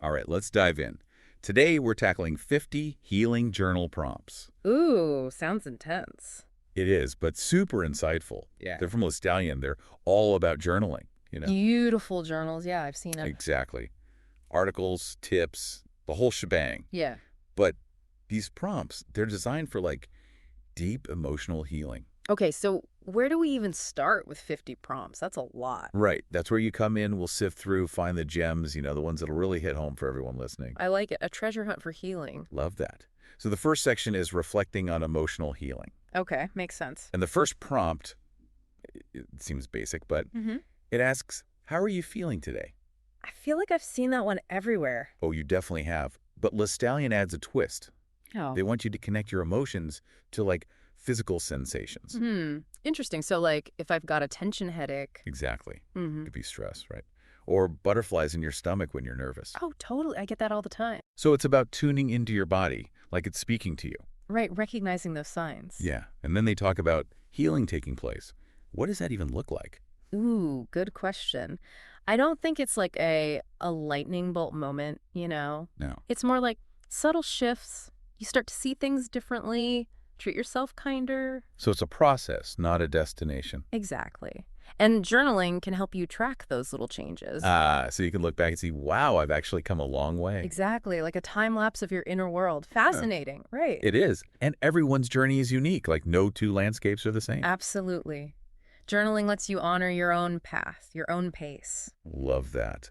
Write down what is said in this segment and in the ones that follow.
All right, let's dive in. Today, we're tackling 50 healing journal prompts. Ooh, sounds intense. It is, but super insightful. Yeah. They're from Lestallion. They're all about journaling. Beautiful journals. Yeah, I've seen them. Exactly. Articles, tips, the whole shebang. Yeah. But these prompts, they're designed for, like, deep emotional healing. Okay, so where do we even start with 50 prompts? That's a lot. Right. That's where you come in. We'll sift through, find the gems, the ones that'll really hit home for everyone listening. I like it. A treasure hunt for healing. Love that. So the first section is reflecting on emotional healing. Okay, makes sense. And the first prompt, it seems basic, but it asks, how are you feeling today? I feel like I've seen that one everywhere. Oh, you definitely have. But Lestallion adds a twist. Oh. They want you to connect your emotions to, like, physical sensations. Interesting. So, like, if I've got a tension headache. Exactly. Could be stress, right? Or butterflies in your stomach when you're nervous. Oh, totally. I get that all the time. So it's about tuning into your body, like it's speaking to you. Right, recognizing those signs. Yeah. And then they talk about healing taking place. What does that even look like? Ooh, good question. I don't think it's like a lightning bolt moment, No. It's more like subtle shifts. You start to see things differently, treat yourself kinder. So it's a process, not a destination. Exactly. And journaling can help you track those little changes. So you can look back and see, wow, I've actually come a long way. Exactly, like a time lapse of your inner world. Fascinating, right? It is. And everyone's journey is unique. Like, no two landscapes are the same. Absolutely. Journaling lets you honor your own path, your own pace. Love that.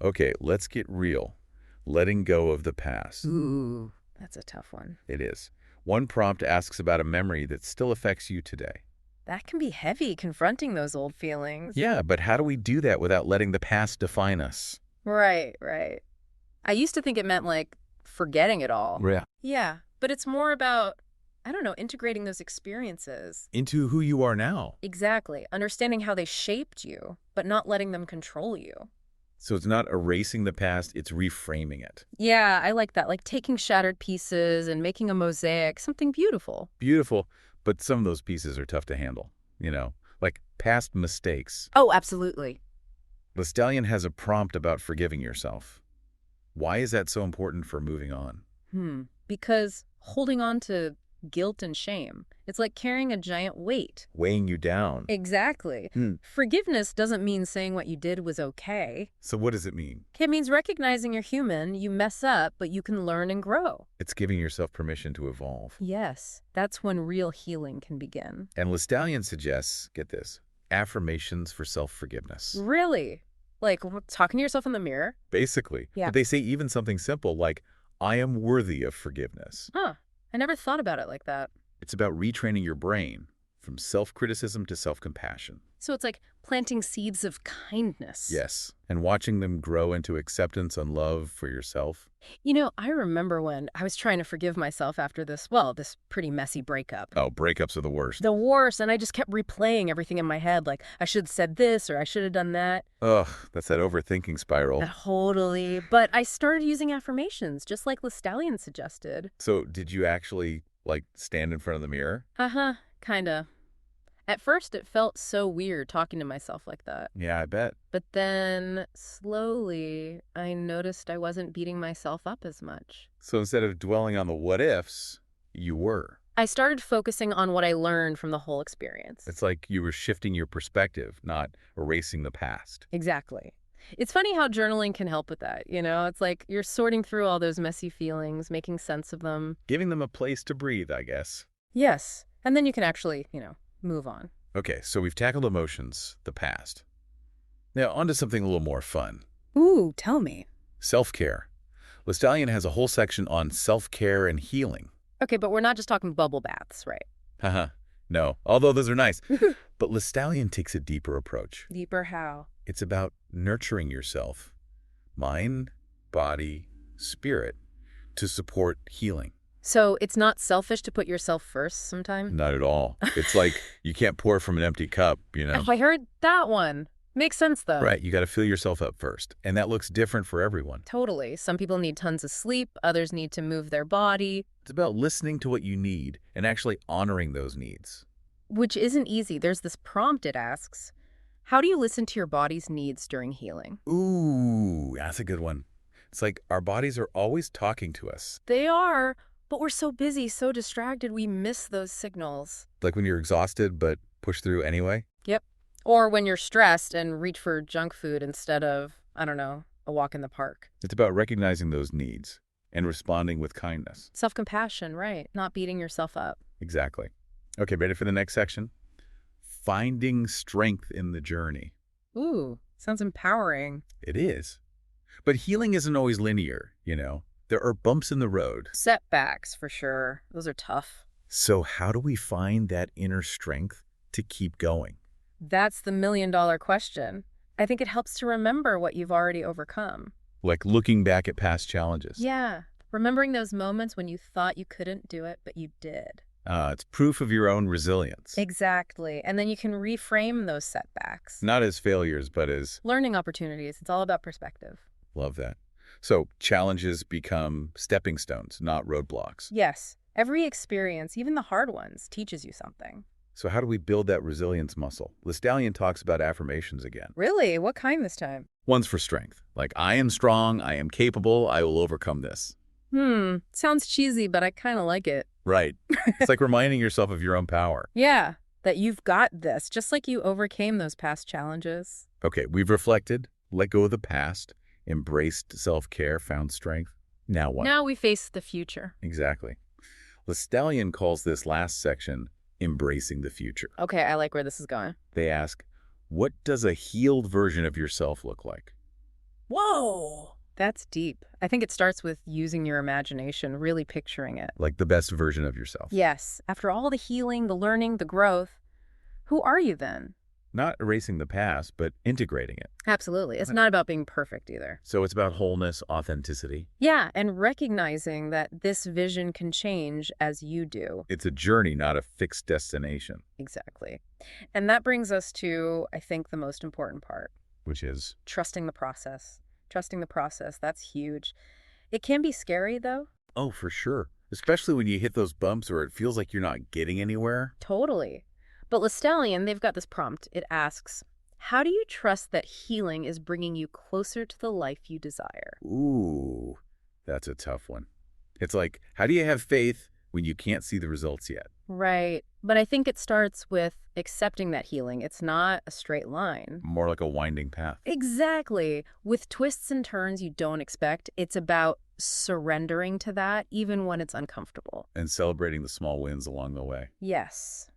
Okay, let's get real. Letting go of the past. Ooh, that's a tough one. It is. One prompt asks about a memory that still affects you today. That can be heavy, confronting those old feelings. Yeah, but how do we do that without letting the past define us? Right. I used to think it meant, like, forgetting it all. Yeah. Yeah, but it's more about, I don't know, integrating those experiences. Into who you are now. Exactly. Understanding how they shaped you, but not letting them control you. So it's not erasing the past, it's reframing it. Yeah, I like that. Like taking shattered pieces and making a mosaic, something beautiful. Beautiful, but some of those pieces are tough to handle, like past mistakes. Oh, absolutely. Lestallion has a prompt about forgiving yourself. Why is that so important for moving on? Because holding on to guilt and shame, it's like carrying a giant weight. Weighing you down. Exactly. Forgiveness doesn't mean saying what you did was okay. So what does it mean? It means recognizing you're human, you mess up, but you can learn and grow. It's giving yourself permission to evolve. Yes, that's when real healing can begin. And Lestallion suggests, get this, affirmations for self-forgiveness. Really? Like talking to yourself in the mirror? Basically. Yeah. But they say even something simple like, I am worthy of forgiveness. Huh. I never thought about it like that. It's about retraining your brain from self-criticism to self-compassion. So it's like planting seeds of kindness. Yes, and watching them grow into acceptance and love for yourself. I remember when I was trying to forgive myself after this pretty messy breakup. Oh, breakups are the worst. The worst, and I just kept replaying everything in my head, like I should have said this or I should have done that. Ugh, that's that overthinking spiral. Totally. But I started using affirmations, just like Lestallion suggested. So did you actually, stand in front of the mirror? Kinda. At first, it felt so weird talking to myself like that. Yeah, I bet. But then, slowly, I noticed I wasn't beating myself up as much. So instead of dwelling on the what-ifs, you were. I started focusing on what I learned from the whole experience. It's like you were shifting your perspective, not erasing the past. Exactly. It's funny how journaling can help with that, It's like you're sorting through all those messy feelings, making sense of them. Giving them a place to breathe, I guess. Yes. And then you can actually, move on. Okay, so we've tackled emotions, the past. Now, on to something a little more fun. Ooh, tell me. Self-care. Lestallion has a whole section on self-care and healing. Okay, but we're not just talking bubble baths, right? Haha, no, although those are nice. But Lestallion takes a deeper approach. Deeper how? It's about nurturing yourself, mind, body, spirit, to support healing. So it's not selfish to put yourself first sometimes? Not at all. It's like you can't pour from an empty cup, Oh, I heard that one. Makes sense, though. Right, you got to fill yourself up first. And that looks different for everyone. Totally. Some people need tons of sleep. Others need to move their body. It's about listening to what you need and actually honoring those needs. Which isn't easy. There's this prompt it asks, how do you listen to your body's needs during healing? Ooh, that's a good one. It's like our bodies are always talking to us. They are, but we're so busy, so distracted, we miss those signals. Like when you're exhausted but push through anyway. Yep. Or when you're stressed and reach for junk food instead of, I don't know, a walk in the park. It's about recognizing those needs and responding with kindness. Self-compassion, right. Not beating yourself up. Exactly. Okay, ready for the next section? Finding strength in the journey. Ooh, sounds empowering. It is. But healing isn't always linear, you know. There are bumps in the road. Setbacks, for sure. Those are tough. So how do we find that inner strength to keep going? That's the million-dollar question. I think it helps to remember what you've already overcome. Like looking back at past challenges. Yeah, remembering those moments when you thought you couldn't do it, but you did. It's proof of your own resilience. Exactly. And then you can reframe those setbacks. Not as failures, but as... Learning opportunities. It's all about perspective. Love that. So challenges become stepping stones, not roadblocks. Yes, every experience, even the hard ones, teaches you something. So how do we build that resilience muscle? Lestallion talks about affirmations again. Really? What kind this time? One's for strength. Like, I am strong, I am capable, I will overcome this. Sounds cheesy, but I kind of like it. Right. It's like reminding yourself of your own power. Yeah, that you've got this, just like you overcame those past challenges. Okay, we've reflected, let go of the past, embraced self-care, found strength. Now what? Now we face the future. Exactly. Lestallion calls this last section embracing the future. Okay, I like where this is going. They ask, what does a healed version of yourself look like? Whoa! That's deep. I think it starts with using your imagination, really picturing it. Like the best version of yourself. Yes, after all the healing, the learning, the growth, who are you then? Not erasing the past, but integrating it. Absolutely. It's not about being perfect either. So it's about wholeness, authenticity. Yeah, and recognizing that this vision can change as you do. It's a journey, not a fixed destination. Exactly. And that brings us to, I think, the most important part. Which is? Trusting the process. Trusting the process, that's huge. It can be scary, though. Oh, for sure. Especially when you hit those bumps or it feels like you're not getting anywhere. Totally. But Lestallion, they've got this prompt. It asks, how do you trust that healing is bringing you closer to the life you desire? Ooh, that's a tough one. It's like, how do you have faith when you can't see the results yet? Right. But I think it starts with accepting that healing. It's not a straight line. More like a winding path. Exactly. With twists and turns you don't expect, it's about surrendering to that, even when it's uncomfortable. And celebrating the small wins along the way. Yes.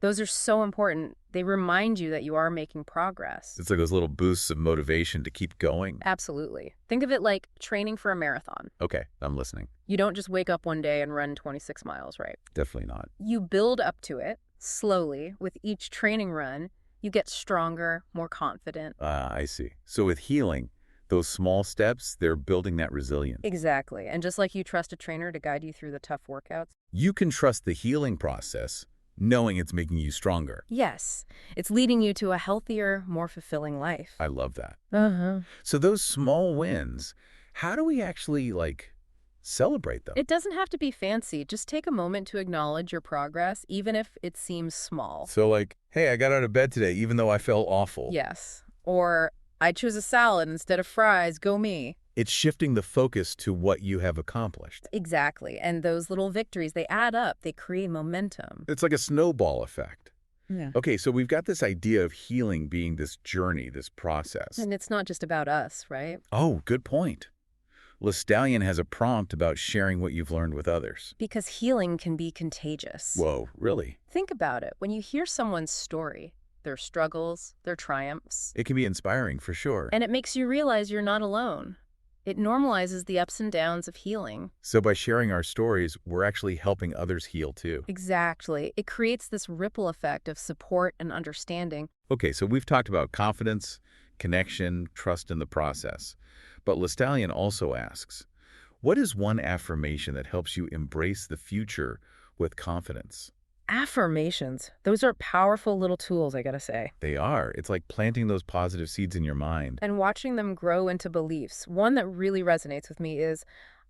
Those are so important. They remind you that you are making progress. It's like those little boosts of motivation to keep going. Absolutely. Think of it like training for a marathon. Okay, I'm listening. You don't just wake up one day and run 26 miles, right? Definitely not. You build up to it slowly. With each training run, you get stronger, more confident. I see. So with healing, those small steps, they're building that resilience. Exactly. And just like you trust a trainer to guide you through the tough workouts. You can trust the healing process, knowing it's making you stronger. Yes. It's leading you to a healthier, more fulfilling life. I love that. Uh-huh. So those small wins, how do we actually, celebrate them? It doesn't have to be fancy. Just take a moment to acknowledge your progress, even if it seems small. So hey, I got out of bed today, even though I felt awful. Yes. Or, I chose a salad instead of fries, go me. It's shifting the focus to what you have accomplished. Exactly. And those little victories, they add up. They create momentum. It's like a snowball effect. Yeah. Okay, so we've got this idea of healing being this journey, this process. And it's not just about us, right? Oh, good point. Lestallion has a prompt about sharing what you've learned with others. Because healing can be contagious. Whoa, really? Think about it. When you hear someone's story, their struggles, their triumphs, It can be inspiring for sure. and it makes you realize you're not alone. It normalizes the ups and downs of healing. So by sharing our stories, we're actually helping others heal too. Exactly. It creates this ripple effect of support and understanding. Okay, so we've talked about confidence, connection, trust in the process. But Lestallion also asks, what is one affirmation that helps you embrace the future with confidence? Affirmations. Those are powerful little tools, I gotta say. They are. It's like planting those positive seeds in your mind. And watching them grow into beliefs. One that really resonates with me is,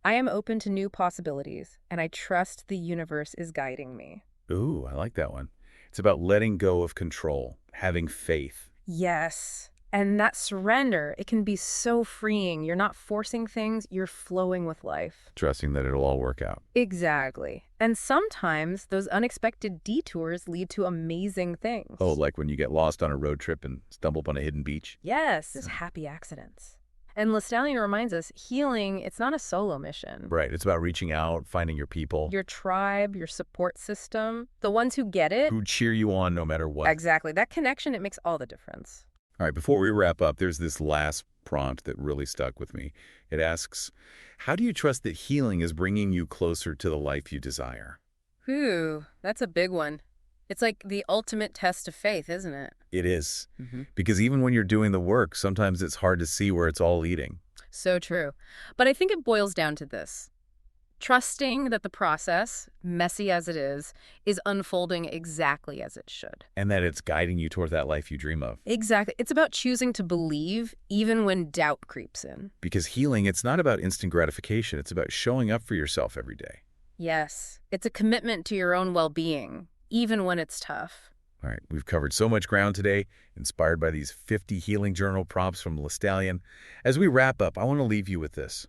I am open to new possibilities, and I trust the universe is guiding me. Ooh, I like that one. It's about letting go of control, having faith. Yes. And that surrender, it can be so freeing. You're not forcing things, you're flowing with life. Trusting that it'll all work out. Exactly. And sometimes those unexpected detours lead to amazing Oh, things. like when you get lost on a road trip and stumble upon a hidden beach? Yes, just happy accidents. And Lestallion reminds us healing, it's not a solo mission. Right. It's about reaching out, finding your people Your tribe, your support system, the ones who get it. who cheer you on no matter what. Exactly. That connection, it makes all the difference. All right, before we wrap up, there's this last prompt that really stuck with me. It asks, how do you trust that healing is bringing you closer to the life you desire? Whew, that's a big one. It's like the ultimate test of faith, isn't it? It is. Mm-hmm. Because even when you're doing the work, sometimes it's hard to see where it's all leading. So true. But I think it boils down to this. Trusting that the process, messy as it is unfolding exactly as it should. And that it's guiding you toward that life you dream of. Exactly. It's about choosing to believe even when doubt creeps in. Because healing, it's not about instant gratification. It's about showing up for yourself every day. Yes, it's a commitment to your own well-being, even when it's tough. All right, we've covered so much ground today, inspired by these 50 healing journal prompts from Lestallion. As we wrap up, I want to leave you with this.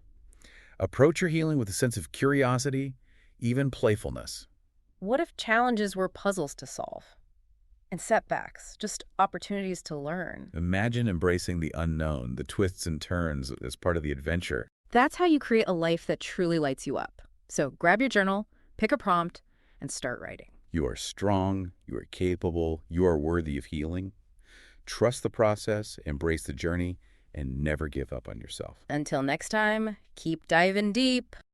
Approach your healing with a sense of curiosity, even playfulness. What if challenges were puzzles to solve? And setbacks, just opportunities to learn? Imagine embracing the unknown, the twists and turns as part of the adventure. That's how you create a life that truly lights you up. So grab your journal, pick a prompt, and start writing. You are strong, you are capable, you are worthy of healing. Trust the process, embrace the journey, and never give up on yourself. Until next time, keep diving deep.